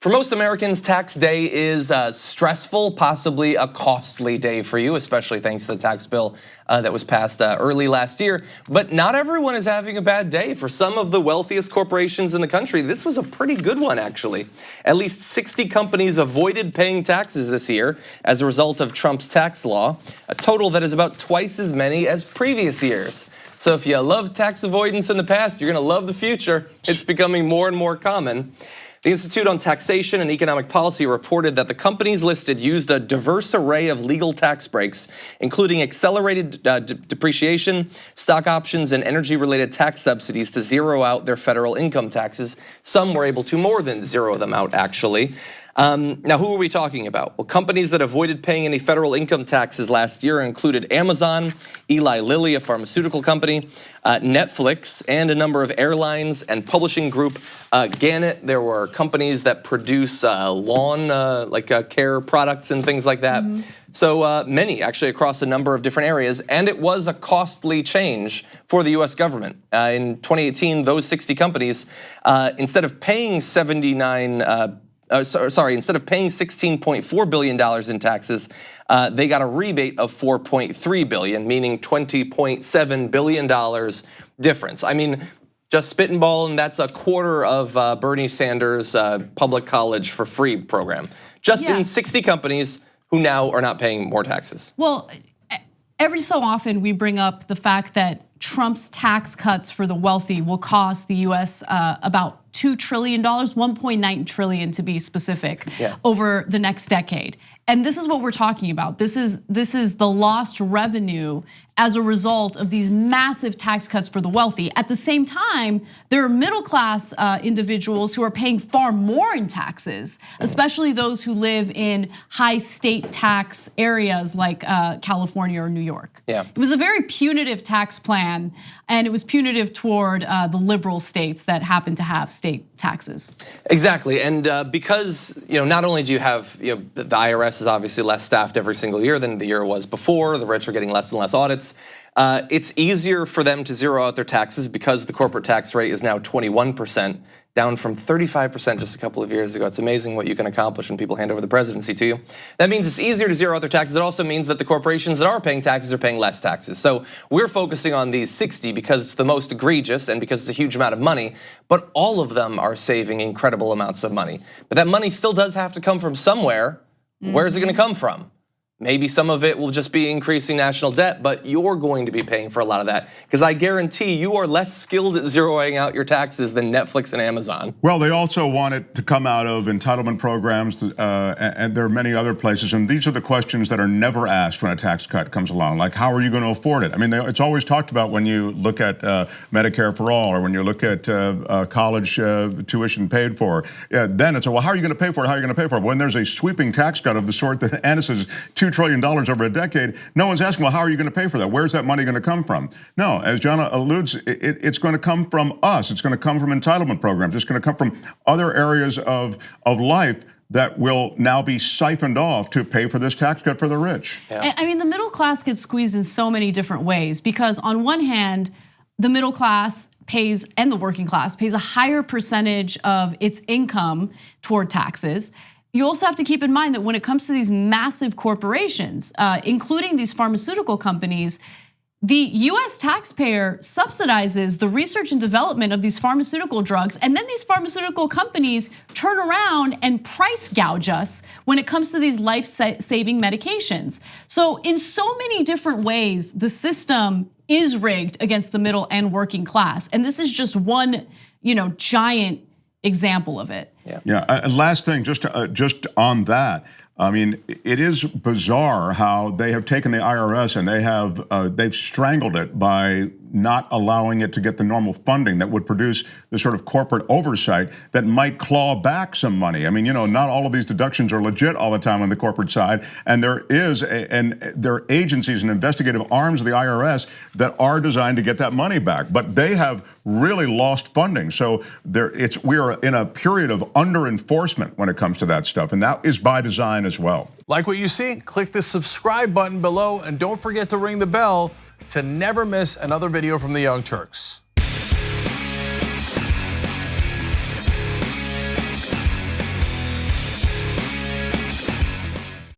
For most Americans, tax day is stressful, possibly a costly day for you, especially thanks to the tax bill that was passed early last year. But not everyone is having a bad day. For some of the wealthiest corporations in the country, this was a pretty good one, actually. At least 60 companies avoided paying taxes this year as a result of Trump's tax law, a total that is about twice as many as previous years. So if you love tax avoidance in the past, you're gonna love the future. It's becoming more and more common. The Institute on Taxation and Economic Policy reported that the companies listed used a diverse array of legal tax breaks, including accelerated depreciation, stock options, and energy-related tax subsidies to zero out their federal income taxes. Some were able to more than zero them out, actually. Now, who are we talking about? Well, companies that avoided paying any federal income taxes last year included Amazon, Eli Lilly, a pharmaceutical company, Netflix, and a number of airlines and publishing group Gannett. There were companies that produce lawn care products and things like that. So many actually across a number of different areas, and it was a costly change for the US government. In 2018, those 60 companies, instead of paying instead of paying $16.4 billion in taxes, they got a rebate of $4.3 billion, meaning $20.7 billion difference. I mean, just spitballing, that's a quarter of Bernie Sanders' public college for free program. Just in 60 companies who now are not paying more taxes. Well, every so often we bring up the fact that Trump's tax cuts for the wealthy will cost the US about $2 trillion, 1.9 trillion to be specific, over the next decade. And this is what we're talking about. This is the lost revenue as a result of these massive tax cuts for the wealthy. At the same time, there are middle class individuals who are paying far more in taxes, especially those who live in high state tax areas like California or New York. It was a very punitive tax plan, and it was punitive toward the liberal states that happen to have state taxes. Exactly, and because not only do you have the IRS is obviously less staffed every single year than the year was before. The rich are getting less and less audits. It's easier for them to zero out their taxes because the corporate tax rate is now 21%, down from 35% just a couple of years ago. It's amazing what you can accomplish when people hand over the presidency to you. That means it's easier to zero out their taxes. It also means that the corporations that are paying taxes are paying less taxes. So we're focusing on these 60 because it's the most egregious and because it's a huge amount of money, but all of them are saving incredible amounts of money. But that money still does have to come from somewhere. Where is it gonna come from? Maybe some of it will just be increasing national debt, but you're going to be paying for a lot of that. Because I guarantee you are less skilled at zeroing out your taxes than Netflix and Amazon. Well, they also want it to come out of entitlement programs, and there are many other places. And these are the questions that are never asked when a tax cut comes along. Like, how are you going to afford it? I mean, it's always talked about when you look at Medicare for all, or when you look at college tuition paid for. Then it's, well, how are you going to pay for it? How are you going to pay for it? When there's a sweeping tax cut of the sort that Anna says, $2 trillion over a decade, no one's asking, well, how are you going to pay for that? Where's that money going to come from? No, as John alludes, it's going to come from us. It's going to come from entitlement programs. It's going to come from other areas of life that will now be siphoned off to pay for this tax cut for the rich. I mean, the middle class gets squeezed in so many different ways because on one hand, the middle class pays, and the working class pays a higher percentage of its income toward taxes. You also have to keep in mind that when it comes to these massive corporations, including these pharmaceutical companies, the US taxpayer subsidizes the research and development of these pharmaceutical drugs, and then these pharmaceutical companies turn around and price gouge us when it comes to these life-saving medications. So in so many different ways, the system is rigged against the middle and working class, and this is just one, giant example of it. And last thing, just on that, I mean, it is bizarre how they have taken the IRS and they've strangled it by not allowing it to get the normal funding that would produce the sort of corporate oversight that might claw back some money. I mean, not all of these deductions are legit all the time on the corporate side, and there are agencies and investigative arms of the IRS that are designed to get that money back, but they have really lost funding. So we are in a period of under-enforcement when it comes to that stuff, and that is by design as well. Like what you see? Click the subscribe button below, and don't forget to ring the bell to never miss another video from the Young Turks.